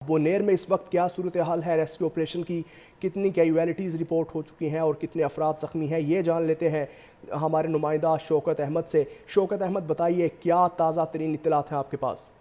بونیر میں اس وقت کیا صورتحال ہے ریسکیو آپریشن کی؟ کتنی کیجویلٹیز رپورٹ ہو چکی ہیں اور کتنے افراد زخمی ہیں، یہ جان لیتے ہیں ہمارے نمائندہ شوکت احمد سے۔ شوکت احمد، بتائیے کیا تازہ ترین اطلاعات ہیں آپ کے پاس؟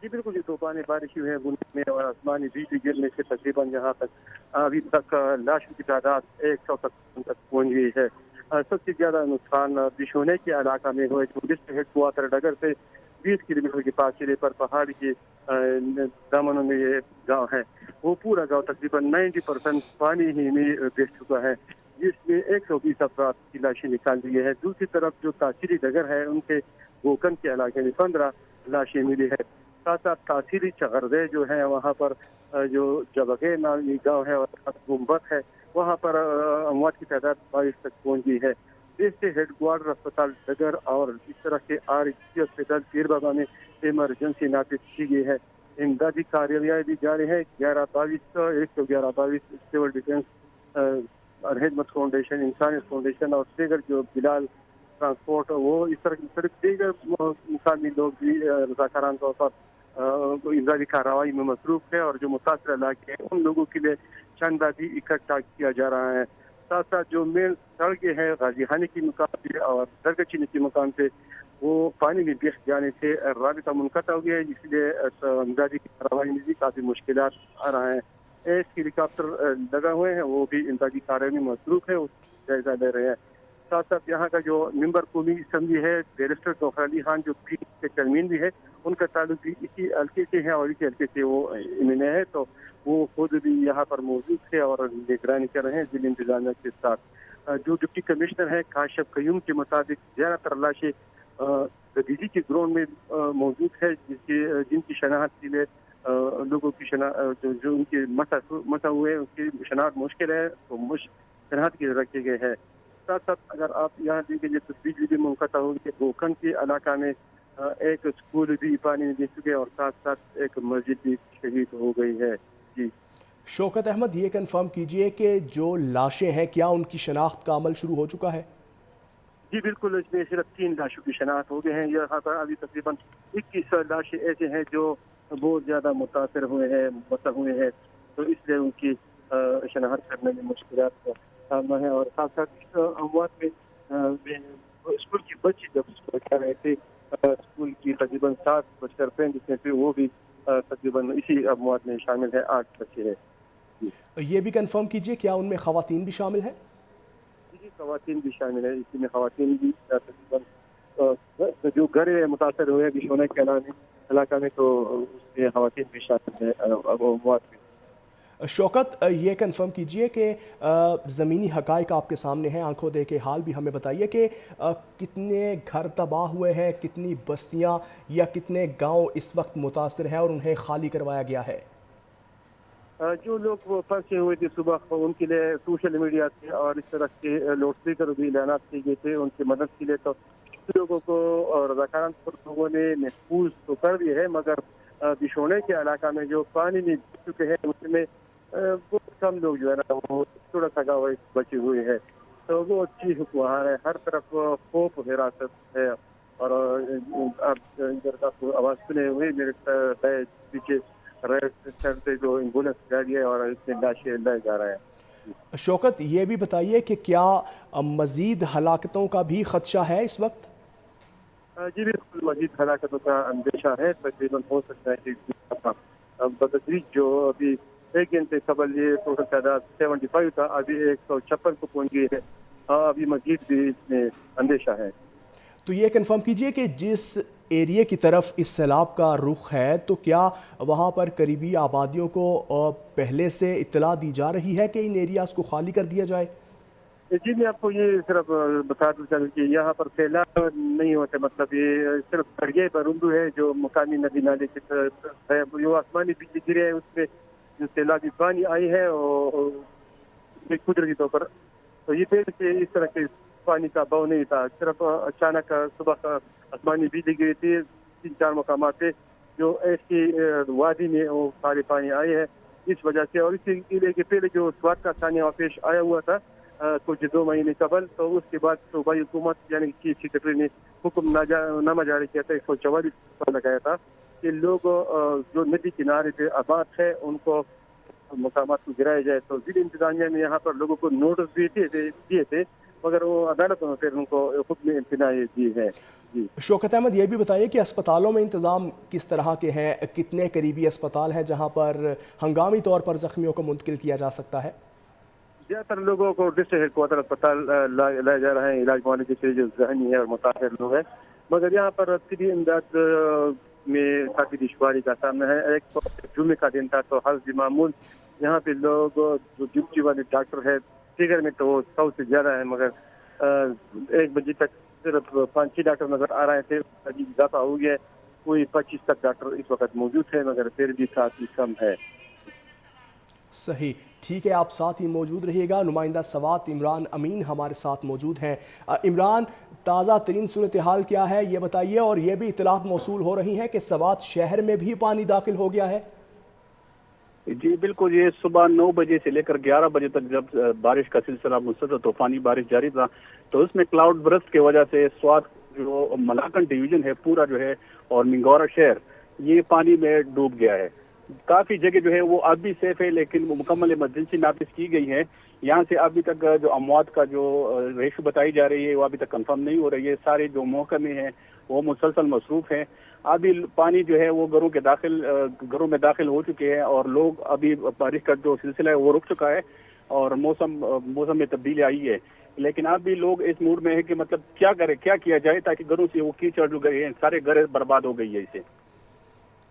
جی بالکل، یہ طوفانی بارش ہوئی ہے بونیر میں اور آسمانی بجلی گرنے سے تقریباً یہاں تک ابھی تک لاشوں کی تعداد 100 تک پہنچ گئی ہے۔ سب سے زیادہ نقصان بشونے کے علاقہ میں ہوئے، جو ڈسٹرکٹ ہیڈ کوارٹر ڈگر سے 20 کلو میٹر کے فاصلے پر پہاڑ کے دامنوں میں یہ گاؤں ہے۔ وہ پورا گاؤں تقریباً 90% پانی ہی میں بہ چکا ہے، جس میں 120 افراد کی لاشیں نکال دی ہے۔ دوسری طرف جو تاثیری ڈگر ہے، ان کے گوکن کے علاقے میں 15 لاشیں ملی ہے۔ ساتھ ساتھ تاثیری چغردے جو ہے وہاں پر جو جبگے نامی گاؤں ہے اور گنبد ہے، وہاں پر اموات کی تعداد 22 تک پہنچ گئی ہے۔ ڈسٹرکٹ ہیڈ کوارٹر اسپتال ڈگر اور اس طرح کے ہاسپٹل پیر بابا میں ایمرجنسی نافذ کی گئی ہے۔ امدادی کارروائیاں بھی جاری ہے۔ 11122 سول ڈیفینس، خدمت فاؤنڈیشن، انسانیت فاؤنڈیشن اور دیگر جو بلال ٹرانسپورٹ، وہ اس طرح دیگر مقامی لوگ بھی رضاکارانہ طور پر امدادی کارروائی میں مصروف ہے، اور جو متاثرہ علاقے ہیں ان لوگوں کے لیے چندہ بھی اکٹھا کیا جا رہا ہے۔ ساتھ ساتھ جو مین سڑکیں ہیں غازی خانی کی مقام پہ اور درگاہ چینی کے مقام پہ، وہ پانی میں بہہ جانے سے رابطہ منقطع ہو گیا ہے، اس لیے امدادی کارروائی میں بھی کافی مشکلات آ رہا ہیں۔ ایک ہیلی کاپٹر لگا ہوئے ہیں، وہ بھی امدادی کارروائی میں مصروف ہے، اس کا جائزہ لے رہے ہیں۔ ساتھ ساتھ یہاں کا جو ممبر قومی اسمبلی ہے بیرسٹر ظفر علی خان، جو پی کے چیئرمین بھی ہے، ان کا تعلق بھی اسی حلقے سے ہے اور اسی حلقے سے وہ ایم ہے، تو وہ خود بھی یہاں پر موجود تھے اور نگرانی کر رہے ہیں ضلع انتظامیہ کے ساتھ۔ جو ڈپٹی کمشنر ہے کاشف قیوم کے مطابق زیادہ تر لاشیں گدیجی کے گراؤنڈ میں موجود ہے، جن کی شناخت کے لیے لوگوں کی جو ان کے مسا ہوئے ان کی شناخت مشکل ہے، تو شناخت کی رکھے گئے ہیں۔ ساتھ ساتھ اگر آپ یہاں دیکھیں گے تو بجلی بھی منقطع ہوگی کہ گوکن کے علاقہ میں ایک اسکول بھی پانی میں گر چکے اور ساتھ ساتھ ایک مسجد بھی شہید ہو گئی ہے۔ جی شوکت احمد، یہ کنفرم کیجئے کہ جو لاشیں ہیں کیا ان کی شناخت کا عمل شروع ہو چکا ہے؟ جی بالکل، اس میں صرف 3 لاشوں کی شناخت ہو گئے ہیں۔ یہاں پر ابھی تقریباً 21 لاشیں ایسے ہیں جو بہت زیادہ متاثر ہوئے ہیں، مسح ہوئے ہیں، تو اس لیے ان کی شناخت کرنے میں مشکلات کا سامنا ہے۔ اور ساتھ ساتھ اس اموات میں اسکول کی بچی جب اسکول کر رہے تھے، اسکول کی تقریباً 7:35 پہ وہ بھی تقریباً اسی اموات میں شامل ہے، 8 بچے ہیں۔ یہ بھی کنفرم کیجئے کیا ان میں خواتین بھی شامل ہیں؟ جی خواتین بھی شامل ہے، اسی میں خواتین بھی تقریباً جو گھر متاثر ہوئے بشونے کے علاقہ میں، تو اس میں خواتین بھی شامل ہے اموات میں۔ شوکت، یہ کنفرم کیجئے کہ زمینی حقائق آپ کے سامنے ہیں، آنکھوں دیکھے حال بھی ہمیں بتائیے کہ کتنے گھر تباہ ہوئے ہیں، کتنی بستیاں یا کتنے گاؤں اس وقت متاثر ہیں اور انہیں خالی کروایا گیا ہے؟ جو لوگ وہ پھنسے ہوئے تھے صبح، ان کے لیے سوشل میڈیا سے اور اس طرح کے لاؤڈ اسپیکر بھی اعلانات کیے گئے تھے ان کی مدد کے لیے، تو لوگوں کو رضاکارانہ لوگوں نے محفوظ تو کر دیا ہے، مگر بشونے کے علاقہ میں جو پانی میں گر چکے ہیں اس میں بہت کم لوگ جو ہے نا وہ تھوڑا سا گاؤں بچے ہوئے ہیں، تو وہ چیخ وہاں ہے، ہر طرف خوف حراست ہے۔ اور آپ ادھر کا آواز سنے ہوئے میرے پیچھے جو ایمبولینس گاڑی ہے اور اس میں لاشیں لائے جا رہا ہے۔ شوکت، یہ بھی بتائیے کہ کیا مزید ہلاکتوں کا بھی خدشہ ہے اس وقت؟ جی بالکل، مزید ہلاکتوں کا اندیشہ ہے، تقریباً ہو سکتا ہے کہ بتدریج جو ابھی 1 گھنٹے قبل یہ ٹوٹل تعداد 75 تھا، ابھی 156 کو پہنچ گئی ہے، ابھی مزید بھی اس میں اندیشہ ہے۔ تو یہ کنفرم کیجئے کہ جس ایریے کی طرف اس سیلاب کا رخ ہے تو کیا وہاں پر قریبی آبادیوں کو پہلے سے اطلاع دی جا رہی ہے کہ ان ایریاز کو خالی کر دیا جائے؟ جی میں آپ کو یہ صرف بتا دوں چاہوں کہ یہاں پر سیلاب نہیں ہوتے، مطلب یہ صرف دریا برندو ہے جو مقامی ندی نالے کی طرف ہے، جو آسمانی بجلی گرے ہے اس میں جو سیلابی پانی آئی ہے اور قدرتی طور پر، تو یہ پہلے سے اس طرح کے پانی کا بہاؤ نہیں تھا، صرف اچانک صبح آسمانی بجلی گری تھی 3-4 مقامات پہ، جو ایسی وادی میں وہ سارے پانی آئے ہیں اس وجہ سے۔ اور اس علاقے کے پہلے جو سوات کا ثانیہ پیش آیا ہوا تھا کچھ 2 مہینے قبل، تو اس کے بعد صوبائی حکومت یعنی چیف سیکرٹری نے حکم نامہ جاری کیا تھا، 144 لگایا تھا کہ لوگ جو ندی کنارے پہ آباد ہے ان کو مقامات کو گرایا جائے. تو ضلع انتظامیہ نے یہاں پر لوگوں کو نوٹس بھی دیے تھے مگر وہ عدالتوں میں پھر ان کو حکم امتناعی دی ہے. جی شوکت احمد، یہ بھی بتائیے کہ اسپتالوں میں انتظام کس طرح کے ہیں؟ کتنے قریبی اسپتال ہیں جہاں پر ہنگامی طور پر زخمیوں کو منتقل کیا جا سکتا ہے؟ زیادہ تر لوگوں کو ڈسٹرکٹ ہیڈ کوارٹر اسپتال لایا جا رہا ہے علاج معالجے کے جو ذہنی ہے اور متاثر لوگ ہیں. مگر یہاں پر طبی امداد میں کافی دشواری کا سامنا ہے. ایک تو جمعے کا دن تھا تو حسب معمول یہاں پہ لوگ جو ڈیوٹی والے ڈاکٹر ہے فگر میں تو 100 سے زیادہ ہے مگر 1 بجے تک صرف 5-6 ڈاکٹر نظر آ رہے تھے. ابھی اضافہ ہو گیا، کوئی 25 تک ڈاکٹر اس وقت موجود ہے مگر پھر بھی کافی کم ہے. صحیح، ٹھیک ہے، آپ ساتھ ہی موجود رہیے گا. نمائندہ سوات عمران امین ہمارے ساتھ موجود ہیں. عمران، تازہ ترین صورتحال کیا ہے یہ بتائیے، اور یہ بھی اطلاعات موصول ہو رہی ہیں کہ سوات شہر میں بھی پانی داخل ہو گیا ہے؟ جی بالکل، یہ صبح 9 بجے سے لے کر 11 بجے تک جب بارش کا سلسلہ مسلسل طوفانی بارش جاری تھا تو اس میں کلاؤڈ برسٹ کی وجہ سے سوات جو ملاکن ڈویژن ہے پورا جو ہے اور منگورا شہر یہ پانی میں ڈوب گیا ہے. کافی جگہ جو ہے وہ اب بھی سیف ہے لیکن وہ مکمل ایمرجنسی نافذ کی گئی ہے. یہاں سے ابھی تک جو اموات کا جو ریشو بتائی جا رہی ہے وہ ابھی تک کنفرم نہیں ہو رہی ہے. سارے جو محکمے ہیں وہ مسلسل مصروف ہیں. ابھی پانی جو ہے وہ گھروں میں داخل ہو چکے ہیں اور لوگ ابھی بارش کا جو سلسلہ ہے وہ رک چکا ہے اور موسم میں تبدیلی آئی ہے. لیکن اب بھی لوگ اس موڈ میں ہے کہ مطلب کیا کیا جائے تاکہ گھروں سے وہ کیچڑ جو گئے ہیں سارے گھر برباد ہو گئی ہے اسے.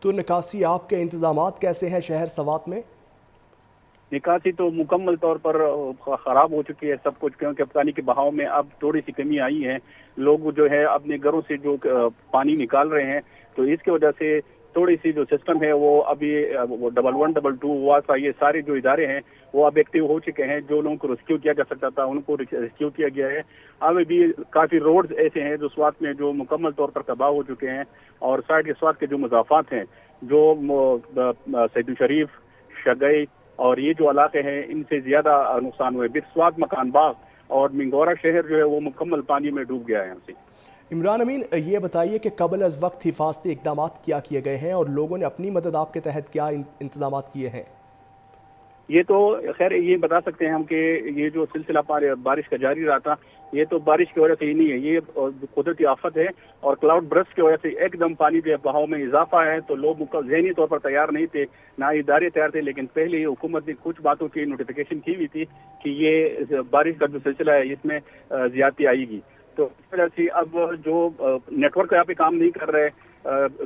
تو نکاسی آپ کے انتظامات کیسے ہیں شہر سوات میں؟ نکاسی تو مکمل طور پر خراب ہو چکی ہے سب کچھ، کیونکہ پانی کے بہاؤ میں اب تھوڑی سی کمی آئی ہے. لوگ جو ہے اپنے گھروں سے جو پانی نکال رہے ہیں تو اس کی وجہ سے تھوڑی سی جو سسٹم ہے وہ ابھی 11 22 واسا یہ سارے جو ادارے ہیں وہ اب ایکٹیو ہو چکے ہیں. جو لوگوں کو ریسکیو کیا جا سکتا تھا ان کو ریسکیو کیا گیا ہے. ابھی بھی کافی روڈز ایسے ہیں جو سوات میں جو مکمل طور پر تباہ ہو چکے ہیں اور سائڈ کے سوات کے جو مضافات ہیں جو سیدو شریف، شگئی اور یہ جو علاقے ہیں ان سے زیادہ نقصان ہوئے. سوات، مکان باغ اور منگورا شہر جو ہے وہ مکمل پانی میں ڈوب گیا ہے یہاں سے. عمران امین، یہ بتائیے کہ قبل از وقت حفاظتی اقدامات کیا کیے گئے ہیں اور لوگوں نے اپنی مدد آپ کے تحت کیا انتظامات کیے ہیں؟ یہ تو خیر یہ بتا سکتے ہیں ہم کہ یہ جو سلسلہ بارش کا جاری رہا تھا یہ تو بارش کی وجہ سے ہی نہیں ہے، یہ قدرتی آفت ہے اور کلاؤڈ برسٹ کی وجہ سے ایک دم پانی کے بہاؤ میں اضافہ ہے. تو لوگ ذہنی طور پر تیار نہیں تھے، نہ ادارے تیار تھے، لیکن پہلے ہی حکومت نے کچھ باتوں کی نوٹیفیکیشن کی ہوئی تھی کہ یہ بارش کا جو سلسلہ ہے اس میں زیادتی آئے گی. تو اس وجہ سے اب جو نیٹ ورک یہاں پہ کام نہیں کر رہے،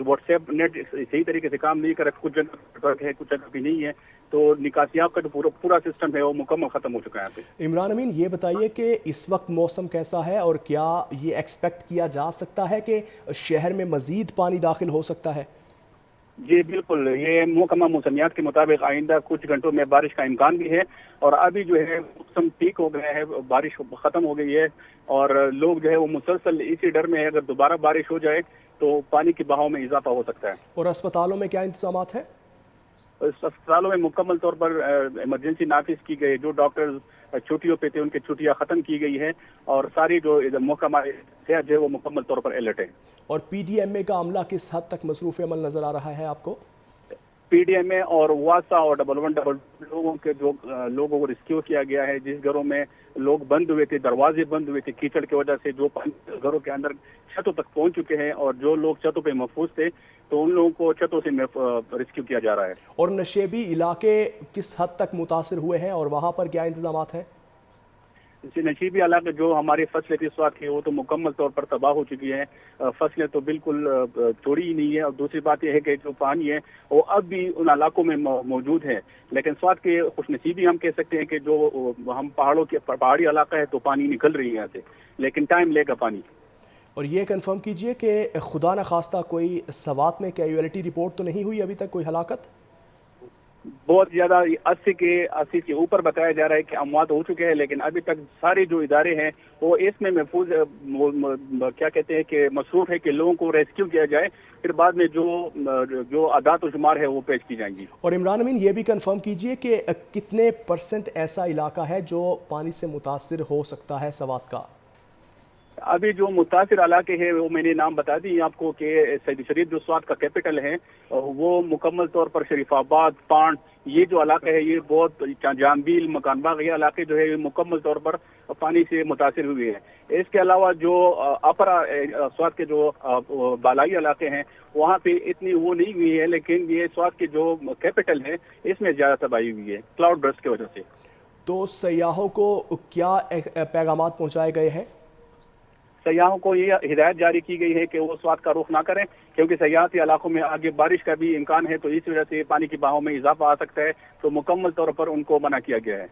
واٹس ایپ نیٹ صحیح طریقے سے کام نہیں کر رہے، کچھ جگہ نیٹ ورک ہے کچھ جگہ بھی نہیں ہے، تو نکاسیاب کا جو پورا سسٹم ہے وہ مکمل ختم ہو چکا ہے یہاں پہ. عمران امین، یہ بتائیے کہ اس وقت موسم کیسا ہے اور کیا یہ ایکسپیکٹ کیا جا سکتا ہے کہ شہر میں مزید پانی داخل ہو سکتا ہے؟ جی بالکل، یہ محکمہ موسمیات کے مطابق آئندہ کچھ گھنٹوں میں بارش کا امکان بھی ہے اور ابھی جو ہے موسم ٹھیک ہو گیا ہے، بارش ختم ہو گئی ہے اور لوگ جو ہے وہ مسلسل اسی ڈر میں ہے اگر دوبارہ بارش ہو جائے تو پانی کے بہاؤ میں اضافہ ہو سکتا ہے. اور اسپتالوں میں کیا انتظامات ہیں؟ اسپتالوں میں مکمل طور پر ایمرجنسی نافذ کی گئی. جو ڈاکٹر چھٹیوں پہ تھے ان کی چھٹیاں ختم کی گئی ہے اور ساری جو محکمہ صحت جو ہے وہ مکمل طور پر الرٹ ہے. اور پی ڈی ایم اے کا عملہ کس حد تک مصروف عمل نظر آ رہا ہے آپ کو؟ پی ڈی ایم اے اور واسا اور 11 لوگوں کے جو لوگوں کو ریسکیو کیا گیا ہے، جس گھروں میں لوگ بند ہوئے تھے، دروازے بند ہوئے تھے کیچڑ کی وجہ سے، جو گھروں کے اندر چھتوں تک پہنچ چکے ہیں اور جو لوگ چھتوں پہ محفوظ تھے تو ان لوگوں کو چھتوں سے ریسکیو کیا جا رہا ہے. اور نشیبی علاقے کس حد تک متاثر ہوئے ہیں اور وہاں پر کیا انتظامات ہیں؟ نشیبی علاقے جو ہماری فصلیں تھی سوات کی وہ تو مکمل طور پر تباہ ہو چکی ہیں. فصلیں تو بالکل چھوڑی ہی نہیں ہے اور دوسری بات یہ ہے کہ جو پانی ہے وہ اب بھی ان علاقوں میں موجود ہے. لیکن سوات کے خوش نصیبی ہم کہہ سکتے ہیں کہ جو ہم پہاڑی علاقہ ہے تو پانی نکل رہی ہے یہاں سے، لیکن ٹائم لے گا پانی. اور یہ کنفرم کیجئے کہ خدا نخواستہ کوئی سوات میں کیجویلٹی رپورٹ تو نہیں ہوئی ابھی تک، کوئی ہلاکت؟ بہت زیادہ 80 کے اوپر بتایا جا رہا ہے کہ اموات ہو چکے ہیں، لیکن ابھی تک سارے جو ادارے ہیں وہ اس میں محفوظ کیا کہتے ہیں کہ مصروف ہے کہ لوگوں کو ریسکیو کیا جائے، پھر بعد میں جو اعداد و شمار ہے وہ پیش کی جائیں گی. اور عمران امین یہ بھی کنفرم کیجئے کہ کتنے % ایسا علاقہ ہے جو پانی سے متاثر ہو سکتا ہے سوات کا؟ ابھی جو متاثر علاقے ہیں وہ میں نے نام بتا دی آپ کو کہ سعید شریف جو سوات کا کیپٹل ہے وہ مکمل طور پر شریف آباد، پانڈ، یہ جو علاقہ ہے یہ بہت جامبیل، مکان باغ، یہ علاقے جو ہے یہ مکمل طور پر پانی سے متاثر ہوئے ہیں۔ اس کے علاوہ جو اپر سوات کے جو بالائی علاقے ہیں وہاں پہ اتنی وہ نہیں ہوئی ہے، لیکن یہ سوات کے جو کیپٹل ہے اس میں زیادہ تباہی ہوئی ہے کلاؤڈ برسٹ کی وجہ سے۔ تو سیاحوں کو کیا پیغامات پہنچائے گئے ہیں؟ سیاحوں کو یہ ہدایت جاری کی گئی ہے کہ وہ سوات کا رخ نہ کریں، کیونکہ سیاحتی علاقوں میں آگے بارش کا بھی امکان ہے، تو اس وجہ سے پانی کی بہاؤ میں اضافہ آ سکتا ہے، تو مکمل طور پر ان کو منع کیا گیا ہے۔